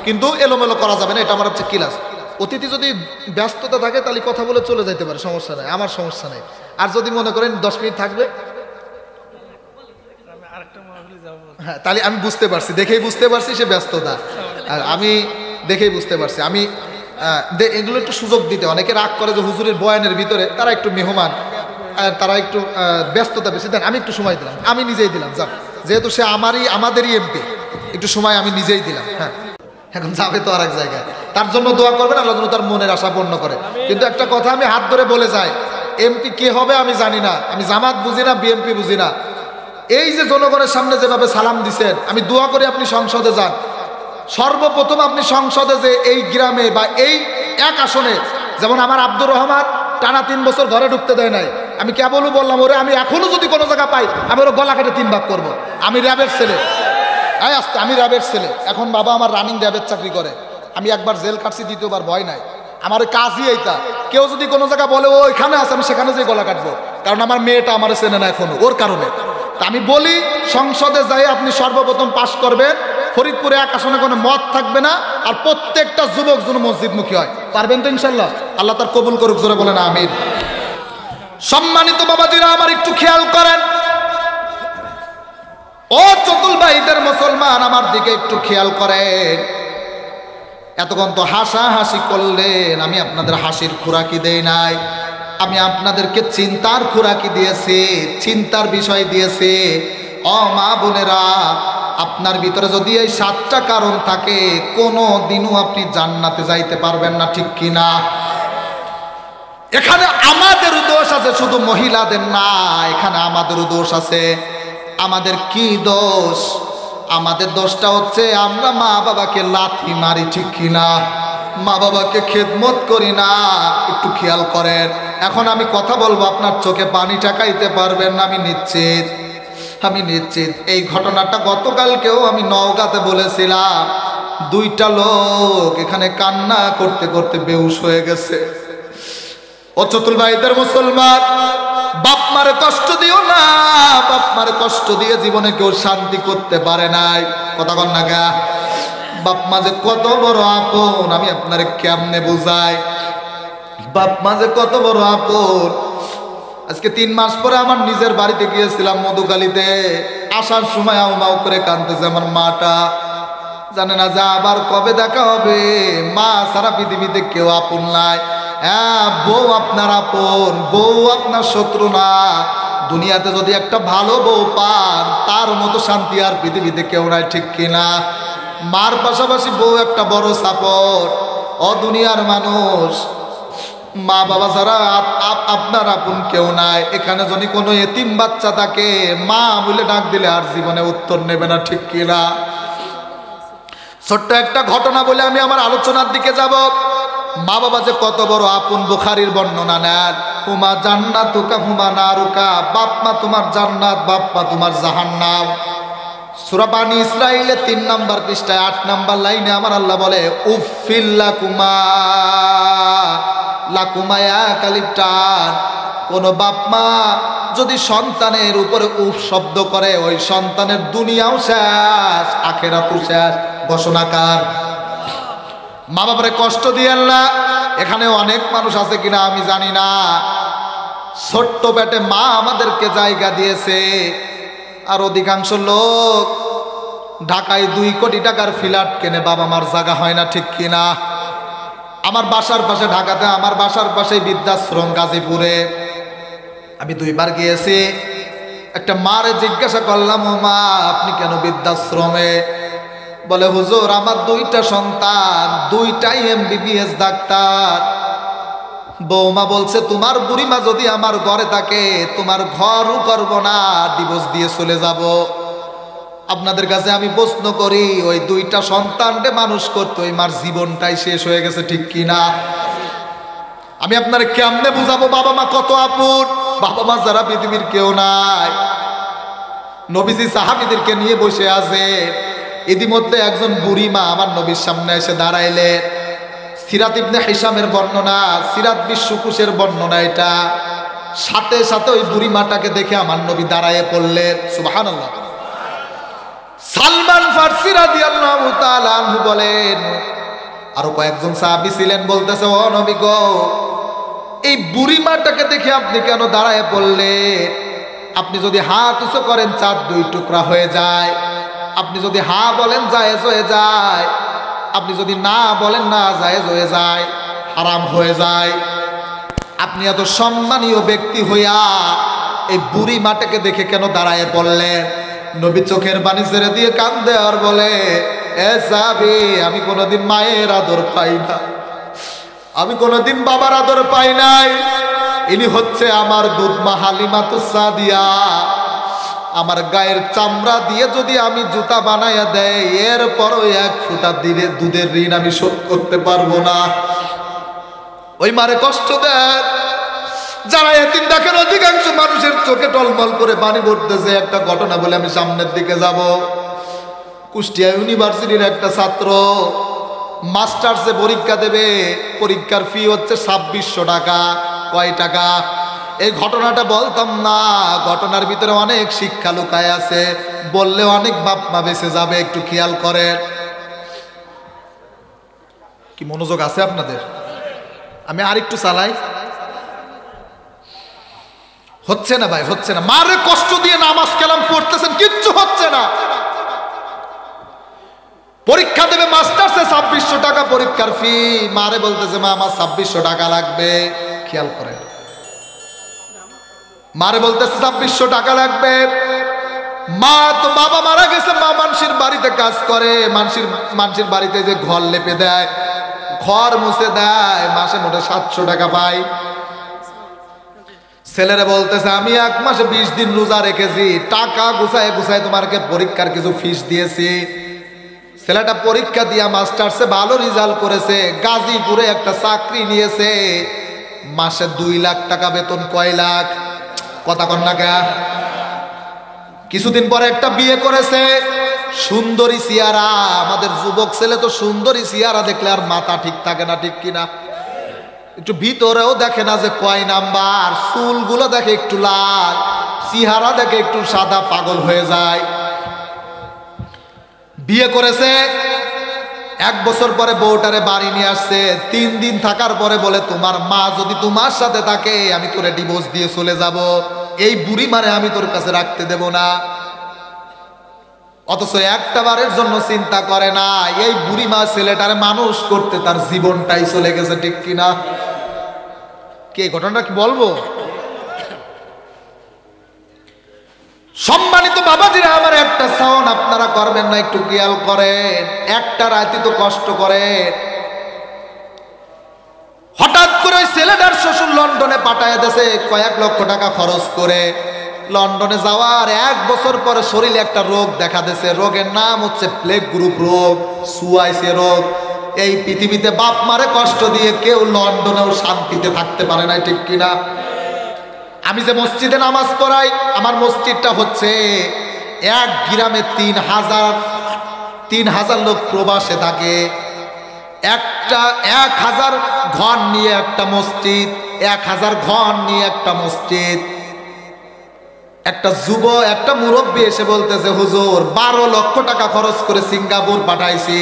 কিন্তু এলোমেলো করা যাবে না, এটা আমার হচ্ছে ক্লাস। অতিথি যদি ব্যস্ততা থাকে তাহলে কথা বলে চলে যাইতে পারে, সমস্যা নাই, আমার সমস্যা নেই। আর যদি মনে করেন 10 মিনিট থাকবে, হ্যাঁ, তাহলে আমি বুঝতে পারছি, দেখেই বুঝতে পারছি সে ব্যস্ততা। আর আমি দেখেই বুঝতে পারছি। আমি এগুলো একটু সুযোগ দিতে, অনেকে রাগ করে যে হুজুরের বয়ানের ভিতরে তারা একটু মেহমান, তারা একটু ব্যস্ততা বেশি দেন। আমি একটু সময় দিলাম, আমি নিজেই দিলাম। যাক, যেহেতু সে আমাদেরই এমপি, একটু সময় আমি নিজেই দিলাম। হ্যাঁ, এখন যাবে তো আর এক জায়গায়, তার জন্য দোয়া করবেন, আল্লাহ যেন তার মনের আশা পূর্ণ করে। কিন্তু একটা কথা আমি হাত ধরে বলে যাই, এমপি কে হবে আমি জানি না, আমি জামাত বুঝি না, বিএমপি বুঝি না। এই যে জনগণের সামনে যেভাবে সালাম দিছেন, আমি দোয়া করি আপনি সংসদে যান। সর্বপ্রথম আপনি সংসদে যে এই গ্রামে বা এই 1 আসনে, যেমন আমার আব্দুর রহমান টানা 3 বছর ঘরে ঢুকতে দেয় নাই। আমি কেবলও বললাম ওরে, আমি এখনো যদি কোনো জায়গা পাই আমি ওর গলা কেটে 3 ভাগ করবো। আমি র্যাবের ছেলে, আমি র্যাবের ছেলে। এখন বাবা আমার রানিং র্যাবের চাকরি করে। আমি একবার জেল কাটছি, 2বার ভয় নাই। আমার কাজই এইটা, কেউ যদি কোনো জায়গা বলে ও এখানে আছে, আমি সেখানে যেয়ে গলা কাটবো, কারণ আমার মেয়েটা আমার চেনে না এখনো, ওর কারণে। তা আমি বলি সংসদে যাই আপনি সর্বপ্রথম পাশ করবেন ফরিদপুরে এক আসনে কোনো মত থাকবে না, আর প্রত্যেকটা যুবক যেন মসজিদমুখী হয়। পারবেন তো ইনশাল্লাহ? আল্লাহ তার কবুল করুক, জোরে বলেন আমিন। সম্মানিত বাবাজিরা আমার একটু খেয়াল করেন, ও চতুল ভাইদের মুসলমান আমার দিকে একটু খেয়াল করেন। এতক্ষণ তো হাসাহাসি করলেন, আমি আপনাদের হাসির খোরাকি দেই নাই, আমি আপনাদেরকে চিন্তার খোরাকি দিয়েছি, চিন্তার বিষয় দিয়েছি। ও মা বোনেরা, আপনার ভিতরে যদি এই 7টা কারণ থাকে, কোনো দিনও আপনি জান্নাতে যাইতে পারবেন না, ঠিক কিনা? এখানে আমাদেরও দোষ আছে, শুধু মহিলাদের না, এখানে আমাদেরও দোষ আছে। আমাদের কি দোষ? আমাদের দোষটা হচ্ছে আমরা মা বাবাকে লাথি মারি, ঠিক কিনা? মা বাবাকে খেদমত করি না, একটু খেয়াল করেন। এখন আমি কথা বলবো, আপনার চোখে পানি টাকাইতে পারবেন না, আমি নিশ্চিত। এই ঘটনাটা গতকালকেও আমি নওগাঁতে বলেছিলাম। 2টা লোক এখানে কান্না করতে করতে বেহুশ হয়ে গেছে। ও চতুল ভাইদের মুসলমান, বাপ মারে কষ্ট দিও না, বাপ মারে কষ্ট দিয়ে জীবনে কেউ শান্তি করতে পারে নাই। কথা কন না গা? বাপ মা যে কত বড় আপন, আমি আপনারে কেমনে বুঝাই? বাপ মা যে কত বড় আপন। আজকে 3 মাস পরে আমার নিজের বাড়িতে গিয়েছিলাম মধুকালীতে। আসার সময় আউ করে কাঁদতেছে আমার মাটা, জানে না যে আবার কবে দেখা হবে। মা সারা পৃথিবীতে কেউ আপন নাই। হ্যাঁ, বউ আপনার আপন, বউ আপনার শত্রু না। দুনিয়াতে যদি একটা ভালো বউ পান, তার মতো শান্তি আর পৃথিবীতে কেউ নাই, ঠিক কিনা? মার পাশাপাশি বউ একটা বড় সাপোর্ট। ও দুনিয়ার মানুষ, মা বাবা ছাড়া আপনার আপন কেউ নাই। এখানে যদি কোনো এতিম বাচ্চা থাকে, মা বলে ডাক দিলে আর জীবনে উত্তর নেবে না, ঠিক কিনা? ছোট্ট একটা ঘটনা বলে আমি আমার আলোচনার দিকে যাব। মা বাবা যে কত বড় আপন, বুখারীর বর্ণনা নেন, হুমা জান্নাতুকা হুমা নারুকা, বাপ মা তোমার জান্নাত, বাপ মা তোমার জাহান্নাম। সূরা বানী ইসরাঈলে 3 নম্বর পৃষ্ঠায় 8 নম্বর লাইনে আমার আল্লাহ বলে, উফিল্লাকুমা লাকুমায়া কালিটান। কোন বাপ মা যদি সন্তানের উপরে উফ শব্দ করে, ওই সন্তানের দুনিয়াও শেষ, আখিরাতও শেষ। ঘোষণাকার। মা বাবারে কষ্ট দিয়েন না। এখানে অনেক মানুষ আছে কিনা আমি জানি না, ছোট্ট পেটে মা আমাদেরকে জায়গা দিয়েছে, আর অধিকাংশ লোক ঢাকায় 2 কোটি টাকার ফ্ল্যাট কেনে, বাবা মার জায়গা হয় না, ঠিক কিনা? আমার বাসার পাশে ঢাকাতে, আমার বাসার পাশে বৃদ্ধাশ্রম গাজীপুরে, আমি 2 বার গিয়েছি। একটা মারে জিজ্ঞাসা করলাম, ও মা আপনি কেন বৃদ্ধাশ্রমে? বলে, হুজুর আমার 2টা সন্তান, 2টাই MBBS ডাক্তার। বৌমা বলছে, তোমার বুড়িমা যদি আমার ঘরে থাকে, তোমার ঘরও করব না, ডিভোর্স দিয়ে চলে যাব। আপনাদের কাছে আমি প্রশ্ন করি, ওই 2টা সন্তানকে মানুষ করতে ওই মার জীবনটাই শেষ হয়ে গেছে, ঠিক কিনা? আমি আপনার কেমনে বুঝাবো বাবা মা কত আপন? বাবা মা যারা পৃথিবীর কেউ নাই। নবীজি সাহাবীদেরকে নিয়ে বসে আছে, ইতিমধ্যে একজন বুড়ি মা আমার নবীর সামনে এসে দাঁড়াইলেন। সিরাত ইবনে হিশামের বর্ণনা, সিরাত বিশ্বকুশের বর্ণনা এটা। সাথে সাথে ওই বুড়ি মাটাকে দেখে আমার নবী দাঁড়ায় পড়লেন। সুবহানাল্লাহ। সালমান ফারসি রাদিয়াল্লাহু তাআলা আনহু বলেন, আরো কয়েকজন সাহাবী ছিলেন, বলতেছে, ও নবী গো, এই বুড়ি মাটাকে দেখে আপনি কেন দাঁড়ায় পড়লেন? আপনি যদি হাত উঁচু করেন 4 টুকরা হয়ে যায়, আপনি যদি হা বলেন জায়েজ হয়ে যায়, আপনি যদি না বলেন না জায়েজ হয়ে যায়, হারাম হয়ে যায়। আপনি এত সম্মানীয় ব্যক্তি হইয়া এই বুড়ি মাটাকে দেখে কেন দাঁড়ায় পড়লেন? নবী চোখের পানি ছেড়ে দিয়ে কান্দে আর বলে, এ সাহাবী, আমি কোনোদিন মায়ের আদর পাই না, আমি কোনোদিন বাবার আদর পাই নাই। ইনি হচ্ছে আমার দুধ মা হালিমাতুস সাদিয়া। আমার গায়ের চামড়া দিয়ে যদি আমি জুতা বানাইয়া দেয়, এরপরও 1 ফোঁটা দুধের ঋণ আমি শোধ করতে পারবো না। ওই মারে কষ্ট দেন। যারা এতিম দেখেন, অধিকাংশ মানুষের চোখে টলমল করে পানি পড়তেছে। একটা ঘটনা বলে আমি সামনের দিকে যাব। কুষ্টিয়া ইউনিভার্সিটির একটা ছাত্র মাস্টার্সে পরীক্ষা দেবে, পরীক্ষার ফি হচ্ছে 2600 টাকা। কয় টাকা? এই ঘটনাটা বলতাম না, ঘটনার ভিতরে অনেক শিক্ষা লুকায় আছে, বললে অনেক বাপ মা বেঁচে যাবে, একটু খেয়াল করেন। কি মনোযোগ আছে আপনাদের? আমি আরেকটু চালাই। হচ্ছে না ভাই, হচ্ছে না। মারে কষ্ট দিয়ে নামাজ কালাম পড়তেছেন, কিচ্ছু হচ্ছে না। পরীক্ষা দেবে মাস্টার্সে 2600 টাকা পরীক্ষার ফি, মারে বলতেছে মা আমার 2600 টাকা লাগবে। খেয়াল করেন, মারে বলতেছে 2600 টাকা লাগবে। মা তো বাবা মারা গেছে, মা মানুষের বাড়িতে কাজ করে, মানুষের বাড়িতে যে ঘর লেপে দেয়, ঘর মুছে দেয়, মাসে মোটে 700 টাকা পাই। ছেলেরা বলতেছে আমি 1 মাসে 20 দিন রোজা রেখেছি, টাকা গুছায় গুছায় তোমাকে পরীক্ষার কিছু ফিস দিয়েছি। ছেলেটা পরীক্ষা দিয়া মাস্টার্সে ভালো রেজাল্ট করেছে, গাজীপুরে একটা চাকরি নিয়েছে, মাসে 2 লাখ টাকা বেতন। কয় লাখ? কথা কন না কে? কিছুদিন পরে একটা বিয়ে করেছে, সুন্দরী চেহারা। আমাদের যুবক ছেলে তো সুন্দরী চেহারা দেখলে আর মাথা ঠিক থাকে না, ঠিক কিনা? একটু ভিতরেও দেখে না যে কয় নাম্বার, চুলগুলো দেখে একটু লাল, চেহারা দেখে একটু সাদা, পাগল হয়ে যায়। বিয়ে করেছে, 1 বছর পরে বউটারে বাড়ি নিয়ে আসছে। 3 দিন থাকার পরে বলে তোমার মা যদি তোমার সাথে থাকে আমি তোরে ডিভোর্স দিয়ে চলে যাব, এই বুড়ি মারে আমি তোর কাছে রাখতে দেব না। অথচ একটা বারের জন্য চিন্তা করে না, এই বুড়ি মা ছেলেটারে মানুষ করতে তার জীবনটাই চলে গেছে, ঠিক কিনা? কে ঘটনাটা কি বলবো? সম্মানিত বাবাজিরা, আমার একটা সাউন্ড আপনারা করবেন না, একটু খেয়াল করেন। একটা রাতে তো কষ্ট করে, হঠাৎ করে ছেলেটার শ্বশুর লন্ডনে পাঠায় দেশে কয়েক লক্ষ টাকা খরচ করে। লন্ডনে যাওয়ার 1 বছর পরে শরীরে একটা রোগ দেখা দিয়েছে, রোগের নাম হচ্ছে প্লেগ গ্রুপ রোগ, সুয়াইসে রোগ। এই পৃথিবীতে বাপ মারে কষ্ট দিয়ে কেউ লন্ডনেও শান্তিতে থাকতে পারে না, ঠিক কিনা? আমি যে মসজিদে নামাজ পড়াই, আমার মসজিদটা হচ্ছে 1 গ্রামে 3000 লোক প্রবাসে থাকে। 1000 ঘর নিয়ে একটা মসজিদ, 1000 ঘর নিয়ে একটা মসজিদ। একটা মুরব্বী এসে বলতেছে হুজুর 12 লক্ষ টাকা খরচ করে সিঙ্গাপুর পাঠাইছি,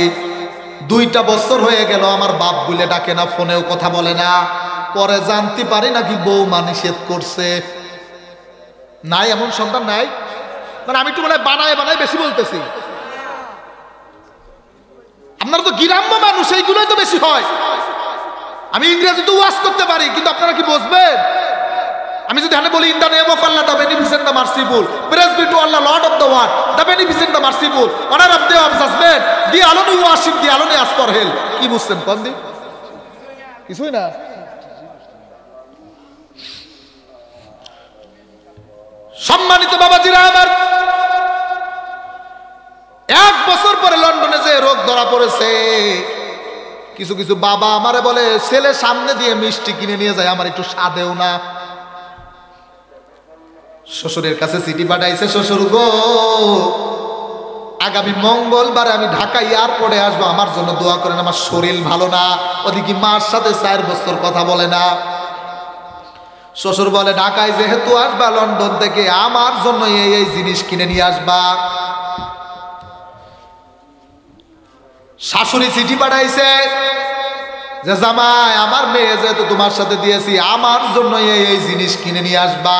2টা বছর হয়ে গেল আমার বাপ বলে ডাকে না, ফোনেও কথা বলে না। পরে জানতে পারি নাকি বৌমা নিষেধ করছে। নাই এমন সন্তান নাই? মানে আমি একটু বানায় বেশি বলতেছি। আপনারা তো গ্রাম্য মানুষ, এইগুলোই তো বেশি হয়। আমি ইংরেজি তো ওয়াজ করতে পারি, কিন্তু আপনারা কি বুঝবেন? আমি যদি এখানে বলি in the name of Allah the beneficent the merciful, praise be to Allah lord of the world, the beneficent the merciful, owner of the judgment, thee alone we worship, thee alone ask for help. কি বুঝছেন কোন দিন? কিছুই না। সম্মানিত বাবাজিরা আমার, 1 বছর পরে লন্ডনে যে রোগ ধরা পড়েছে, কিছু কিছু বাবা আমারে বলে ছেলে সামনে দিয়ে মিষ্টি কিনে নিয়ে যায়, আমার একটু সাদেও না। শ্বশুরের কাছে চিঠি পাঠাইছে, শ্বশুর গো আগামী মঙ্গলবার আমি ঢাকা এয়ারপোর্টে আসবো, আমার জন্য দোয়া করেন, আমার শরীর ভালো না। ওদিকে মার সাথে 4 বছর কথা বলে না। শ্বশুর বলে ঢাকায় যেহেতু আসবা লন্ডন থেকে, আমার জন্য এই জিনিস কিনে নিয়ে আসবা। শাশুড়ি চিঠি পাঠাইছে যে জামাই আমার মেয়ে যেহেতু তোমার সাথে দিয়েছি, আমার জন্য এই জিনিস কিনে নিয়ে আসবা।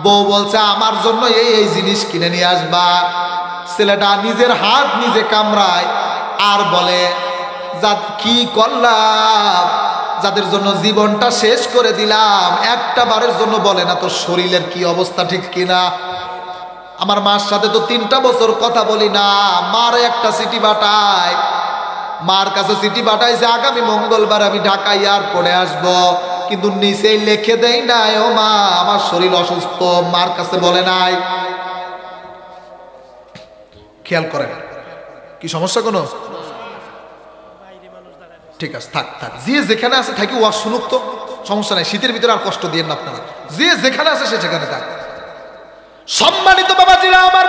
বউ বলছে আমার জন্য এই জিনিস কিনে নিয়ে আসবা। ছেলেটা নিজের হাত নিজে কামড়ায় আর বলে কি করলাম, যাদের জন্য জীবনটা শেষ করে দিলাম, একটা বারের জন্য বলে না তোর শরীরের কি অবস্থা, ঠিক কিনা? আমার মার সাথে তো 3টা বছর কথা বলি না, মার একটা চিঠি পাঠায়, মার কাছে চিঠি পাঠাইছে আগামী মঙ্গলবার আমি ঢাকা এয়ারপোর্টে আসবো, কিন্তু নিচেই লিখে দেই নাই ও মা আমার শরীর অসুস্থ, মার কাছে বলে নাই। খেয়াল করেন, কি সমস্যা কোনো? ঠিক আছে, থাক যে যেখানে আছে থাকি, ওয়াজ শুনুক তো, সমস্যা নাই। শীতের ভিতরে আর কষ্ট দিয়ে না আপনারা, যে যেখানে আছে সে সেখানে থাক। সম্মানিত বাবাজিরা আমার,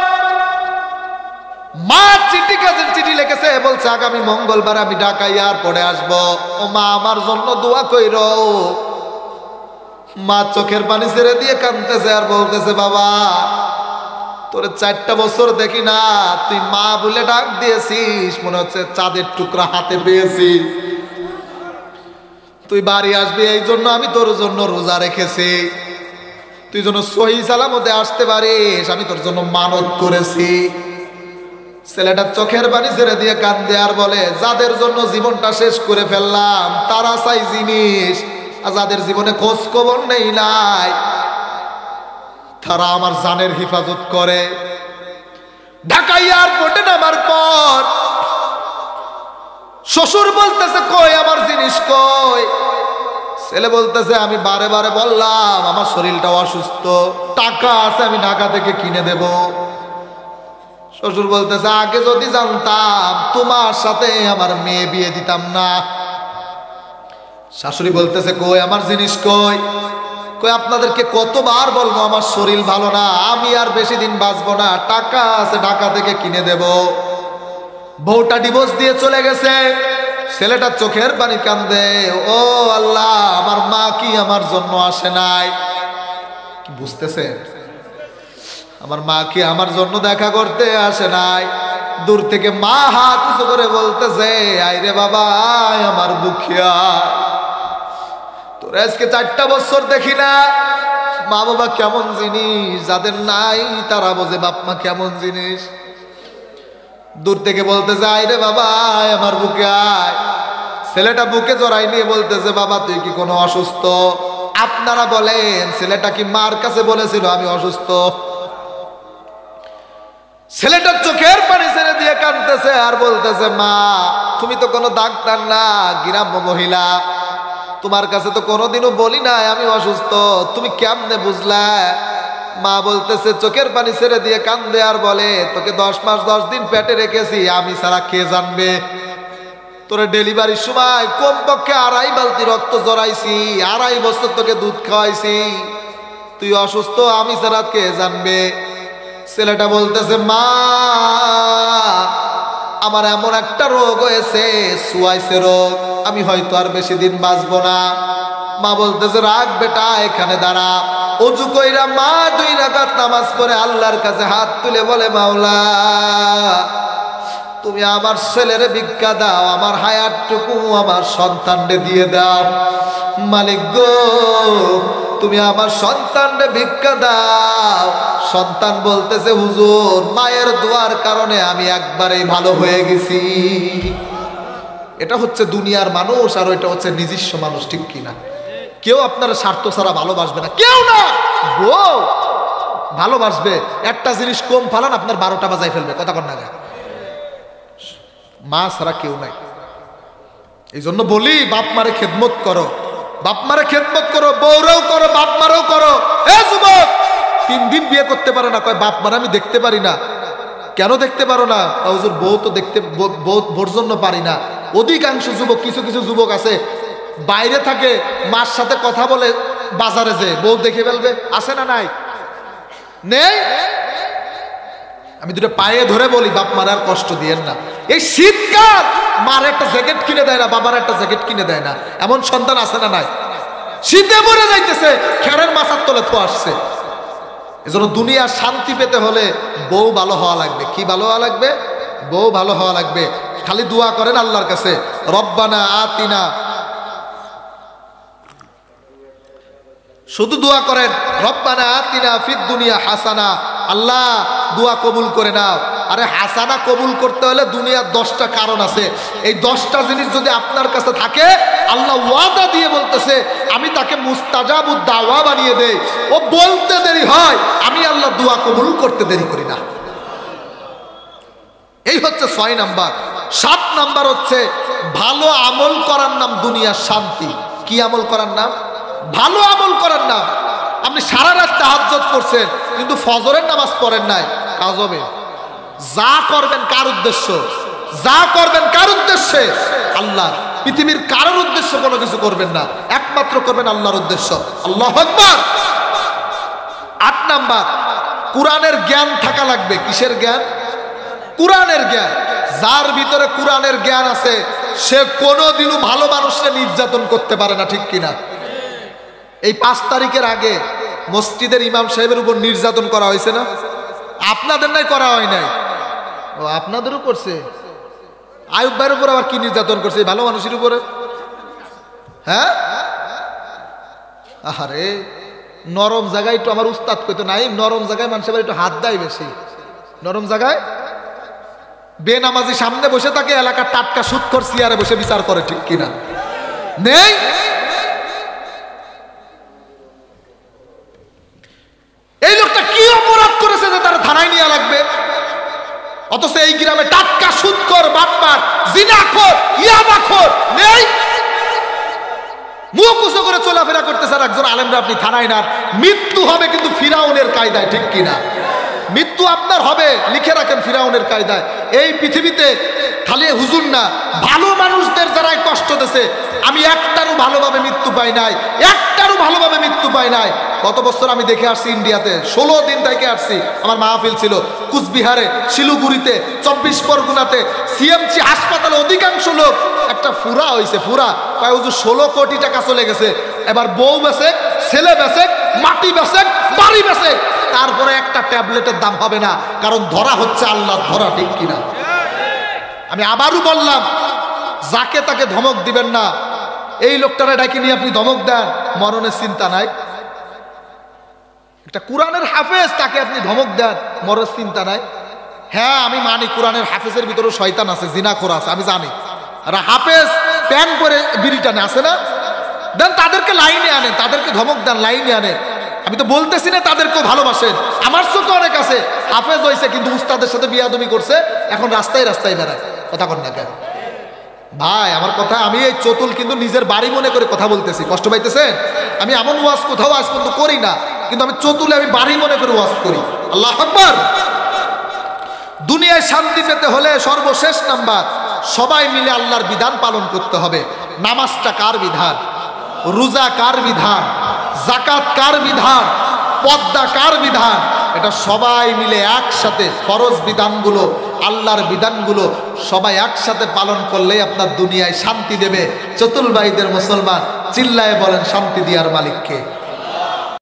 মা চিঠি লিখেছে, বলছে আগামী মঙ্গলবার আমি ঢাকা এয়ারপোর্টে আসবো, ও মা আমার জন্য দোয়া কইরো। মা চোখের পানি ছেড়ে দিয়ে কাঁদতেছে আর বলতেছে, বাবা তোরে 4টা বছর দেখি না, তুই মা বলে ডাক দিয়েছিস, মনে হচ্ছে চাঁদের টুকরা হাতে পেয়েছি। তুই বাড়ি আসবি এই জন্য আমি তোর জন্য রোজা রেখেছি, তুই যেন সহি সালামতে আসতে পারিস, আমি তোর জন্য মানত করেছি। ছেলেটা চোখের পানি ছেড়ে দিয়ে কাঁদে আর বলে, যাদের জন্য জীবনটা শেষ করে ফেললাম তারা চাই জিনিস, আর যাদের জীবনে খোঁজ খবর নেই নাই তারা আমার জানের হেফাজত করে। ঢাকা এয়ারপোর্টে নামার পর শ্বশুর বলতেছে, কই আমার জিনিস কই? ছেলে বলতেছে, আমি বারে বারে বললাম আমার শরীরটা অসুস্থ, টাকা আছে আমি ঢাকা থেকে কিনে দেব। শ্বশুর বলতেছে, আগে যদি জানতাম তোমার সাথে আমার মেয়ে বিয়ে দিতাম না। শাশুড়ি বলতেছে, কই আমার জিনিস কই? কই আপনাদেরকে কতবার বলবো আমার শরীর ভালো না, আমি আর বেশি দিন বাঁচবো না, টাকা আছে ঢাকা থেকে কিনে দেব। বউটা ডিভোর্স দিয়ে চলে গেছে, ছেলেটা চোখের পানি কান্দে, ও আল্লাহ আমার মা কি আমার জন্য আসে নাই? কি বুঝতেছে? আমার মা কি আমার জন্য দেখা করতে আসে নাই? দূর থেকে মা হাত উঁচু করে বলতেছে, আইরে বাবা আয় আমার বুকে আয়, তোরা আজকে 4টা বছর দেখি না। মা বাবা কেমন জিনিস, যাদের নাই তারা বোঝে বাপ মা কেমন জিনিস। দূর থেকে বলতেছে, আইরে বাবা আয় আমার বুকে আয়। ছেলেটা বুকে জড়াই নিয়ে বলতেছে, বাবা তুই কি কোনো অসুস্থ? আপনারা বলেন ছেলেটা কি মার কাছে বলেছিল আমি অসুস্থ? ছেলেটা চোখের পানি ছেড়ে দিয়ে কাঁদতেছে আর বলতেছে, মা তুমি তো কোনো ডাক্তার না, গ্রাম্য মহিলা, তোমার কাছে তো কোনোদিনও বলি নাই আমি অসুস্থ, তুমি কেমনে বুঝলা? মা বলতেছে, চোখের পানি ছেড়ে দিয়ে কান্দে আর বলে, তোকে 10 মাস 10 দিন পেটে রেখেছি, আমি ছাড়া কে জানবে? তোরে ডেলিভারির সময় কমপক্ষে 2.5 বালতি রক্ত জড়াইছি, 2.5 বছর তোকে দুধ খাওয়াইছি, তুই অসুস্থ আমি ছাড়া কে জানবে? ছেলেটা বলতেছে, মা আমার এমন একটা রোগ হয়েছে, সুয়াইসে রোগ, আমি হয়তো আর বেশি দিন বাঁচবো না। মা বলতেছে, রাখ বেটা এখানে দাঁড়া। অজু কইরা মা 2 রাকাত নামাজ পড়ে আল্লাহর কাছে হাত তুলে বলে, মাওলা তুমি আমার ছেলেরে ভিক্ষা দাও, আমার হায়াতটুকু আমার সন্তানরে দিয়ে দাও। মালিক গো তুমি আমার সন্তানরে ভিক্ষা দাও। সন্তান বলতেছে, হুজুর মায়ের দোয়ার কারণে আমি একবারেই ভালো হয়ে গেছি। এটা হচ্ছে দুনিয়ার মানুষ আর ওইটা হচ্ছে নিজস্ব মানুষ, ঠিক কিনা? কেউ আপনার স্বার্থ ছাড়া ভালোবাসবে না, কেউ না। বউ ভালোবাসবে, একটা জিনিস কম ফালান আপনার 12টা বাজায় ফেলবে, কথা কন না। মা ছাড়া কেউ নাই। এই জন্য বলি বাপ মারে খেদমত করো, বাপ মারে খেদমত করো, বউরাও করো বাপ মারাও করো। এ যুবক 3 দিন বিয়ে করতে পারে না, কয় বাপ মারে আমি দেখতে পারি না। কেন দেখতে পারো না? হুজুর বউ তো দেখতে, বউর জন্য পারি না। অধিকাংশ যুবক, কিছু কিছু যুবক আছে বাইরে থাকে, মার সাথে কথা বলে বাজারে যে বউ দেখে ফেলবে, আছে না নাই? নেই? আমি দুটো পায়ে ধরে বলি বাপ মার আর কষ্ট দিয়েন না। এই শীতকাল মার একটা জ্যাকেট কিনে দেয় না, বাবার একটা জ্যাকেট কিনে দেয় না, এমন সন্তান আছে না নাই? শীতে মরে যাইতেছে, খেরের মাথার তলে থো আসছে। এজন্য দুনিয়ার শান্তি পেতে হলে বউ ভালো হওয়া লাগবে। কি ভালো হওয়া লাগবে? বউ ভালো হওয়া লাগবে। খালি দোয়া করেন আল্লাহর কাছে, রব্বানা আতিনা, শুধু দোয়া করেন রব্বানা আতিনা ফিদ দুনিয়া হাসানা। আল্লাহ দোয়া কবুল করে নাও। আরে হাসানা কবুল করতে হলে দুনিয়ার 10টা কারণ আছে। এই 10টা জিনিস যদি আপনার কাছে থাকে, আল্লাহ ওয়াদা দিয়ে বলতেছে আমি তাকে মুস্তাজাবুদ দাওয়া বানিয়ে দেই। ও বলতে দেরি হয়, আমি আল্লাহ দোয়া কবুল করতে দেরি করি না। এই হচ্ছে 6 নাম্বার। 7 নাম্বার হচ্ছে ভালো আমল করার নাম দুনিয়ার শান্তি। কি আমল করার নাম? ভালো আমল করার নাম। আপনি সারা রাত তাহাজ্জুদ করছেন কিন্তু ফজরের নামাজ পড়েন নাই, কাজ হবে? যা করবেন কার উদ্দেশ্য? যা করবেন কার উদ্দেশ্যে? আল্লাহ। পৃথিবীর কারোর উদ্দেশ্য কোনো কিছু করবেন না, একমাত্র করবেন আল্লাহর উদ্দেশ্য। আল্লাহু আকবার। 8 নাম্বার কোরআনের জ্ঞান থাকা লাগবে। কিসের জ্ঞান? কোরআনের জ্ঞান। যার ভিতরে কোরআনের জ্ঞান আছে সে কোনোদিনও ভালো মানুষকে নির্যাতন করতে পারে না, ঠিক কিনা? এই 5 তারিখের আগে মসজিদের ইমাম সাহেবের উপর নির্যাতন করা হয়েছে না? আপনাদের নাই করা হয় নাই? ও আপনাদেরও করছে। আয়ুব ভাইয়ের উপর আবার কি নির্যাতন করছে ভালো মানুষের উপরে? হ্যাঁ, আরে নরম জায়গায় একটু, আমার উস্তাদ কইতো নাই, নরম জায়গায় মানুষ আবার একটু হাত দেয় বেশি। নরম জায়গায় বেনামাজি সামনে বসে থাকে, এলাকার টাটকা সুদখোর চেয়ারে বসে বিচার করে, ঠিক কিনা? নেই। এই লোকটা কি অপরাধ করেছে যে তারা থানায় নিয়ে লাগবে? অথচ এই গ্রামে টাটকা সুদখোর, বাটপার, জিনাখোর, ইয়াবাখোর নেই। মুখ উঁচু করে চলাফেরা করতেছে আর একজন আলেমরা আপনি থানায় না। মৃত্যু হবে কিন্তু ফিরাউনের কায়দায়, ঠিক কিনা? মৃত্যু আপনার হবে, লিখে রাখেন ফিরাউনের কায়দায়। এই পৃথিবীতে খালি হুজুর না, ভালো মানুষদের যারাই কষ্ট দিয়েছে, আমি একটারও ভালোভাবে মৃত্যু পাই নাই, একটারও ভালোভাবে মৃত্যু পাই নাই। গত বছর আমি দেখে আসছি ইন্ডিয়াতে, 16 দিন থেকে আসছি, আমার মাহফিল ছিল কুচবিহারে, শিলিগুড়িতে, 24 পরগনাতে, সিএমসি হাসপাতালে। অধিকাংশ লোক একটা ফুরা হয়েছে, ফুরা প্রায় 16 কোটি টাকা চলে গেছে। এবার বউ বেচে, ছেলে বেচে, মাটি বেচে, বাড়ি বেচে, তারপরে একটা ট্যাবলেটের দাম হবে না, কারণ ধরা হচ্ছে আল্লাহ ধরা, ঠিক কিনা? আমি আবারও বললাম, যাকে তাকে ধমক দিবেন না। এই লোকটারে ডাকি নিয়ে আপনি ধমক দেন, মরণের চিন্তা নাই। একটা কোরআনের হাফেজ, তাকে আপনি ধমক দেন, মরণের চিন্তা নাই। হ্যাঁ আমি মানি কোরআনের হাফেজের ভিতরে শয়তান আছে, জিনাখোর আছে, আমি জানি। আর হাফেজ প্যান করে বিড়ি টানে, আছে না? দেন তাদেরকে লাইনে আনেন, তাদেরকে ধমক দেন, লাইনে আনেন। আমি তো বলতেছি না তাদেরকেও ভালোবাসেন, আমার চোখে অনেক আছে হাফেজ হয়েছে কিন্তু উস্তাদের সাথে বিয়াদবি করছে, এখন রাস্তায় রাস্তায় বেড়ায়। কথা কন না কেন ভাই? আমার কথা, আমি এই চতুল কিন্তু নিজের বাড়ি মনে করে কথা বলতেছি, কষ্ট পাইতেছেন? আমি এমন ওয়াজ কোথাও আজ পর্যন্ত করি না, কিন্তু আমি চতুলে আমি বাড়ি মনে করে ওয়াজ করি। আল্লাহ আকবার। দুনিয়ায় শান্তি পেতে হলে সর্বশেষ নাম্বার, সবাই মিলে আল্লাহর বিধান পালন করতে হবে। নামাজটা কার বিধান? রোজা কার বিধান? যাকাত কার বিধান? পর্দা কার বিধান? এটা সবাই মিলে একসাথে ফরজ বিধানগুলো, আল্লাহর বিধানগুলো সবাই একসাথে পালন করলেই আপনার দুনিয়ায় শান্তি দেবে। চতুল ভাইদের মুসলমান চিল্লায় বলেন শান্তি দিয়ার মালিককে।